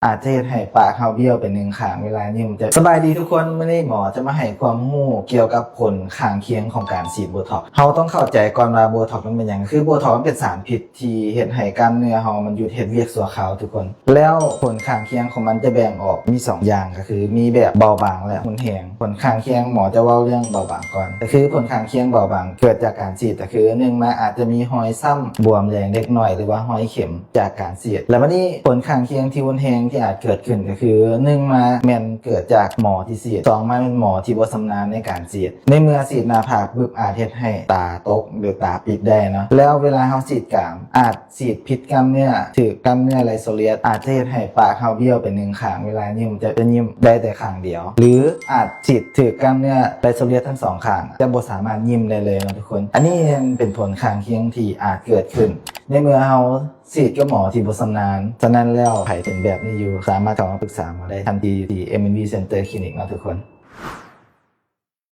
อาจจะเฮ็ดให้ปากเฮาเบี้ยวเป็นหนึ่งข้างเวลายิ้มจะสบายดีทุกคนมื้อนี้หมอจะมาให้ความรู้เกี่ยวกับผลข้างเคียงของการฉีดโบท็อกซ์เฮาต้องเข้าใจก่อนว่าโบท็อกซ์มันเป็นหยังคือโบท็อกซ์มันเป็นสารพิษที่เฮ็ดให้กล้ามเนื้อเฮามันหยุดเฮ็ดเวียกชั่วคราวทุกคนแล้วผลข้างเคียงของมันจะแบ่งออกมี2อย่างก็คือมีแบบเบาบางและรุนแรงผลข้างเคียงหมอจะเว้าเรื่องเบาบางก่อนก็คือผลข้างเคียงเบาบางเกิดจากการฉีดก็คือ1มาอาจจะมีรอยซ้ำบวมแดงเล็กน้อยหรือว่ารอยเข็มจากการฉีดแล้ววันนี้ผลข้างเคียงที่รุนแรงที่อาจเกิดขึ้นก็คือ1มาแม่นเกิดจากหมอที่ฉีด2มาเป็นหมอที่บ่ชำนาญในการฉีดในเมื่อฉีดหน้าผากปึ๊บอาจเฮ็ดให้ตาตกหรือตาปิดได้เนาะแล้วเวลาเฮาฉีดกรามอาจฉีดผิดกล้ามเนื้อถือกล้ามเนื้อไรโซเลียสอาจจะเฮ็ดให้ปากเฮาเบี้ยวเป็นหนึ่งข้างเวลายิ้มจะยิ้มได้แต่ข้างเดียวหรืออาจฉีดถือกล้ามเนื้อไรโซเลียสทั้ง2ข้างจะบ่สามารถยิ้มได้เลยนะทุกคนอันนี้เป็นผลข้างเคียงที่อาจเกิดขึ้นในเมื่อเฮาฉีดกับหมอที่บ่ชำนาญฉะนั้นแล้วใครเป็นแบบนี้อยู่สามารถเข้ามาปรึกษาหมอได้ทันทีที่ MNV Center Clinic นะทุกคน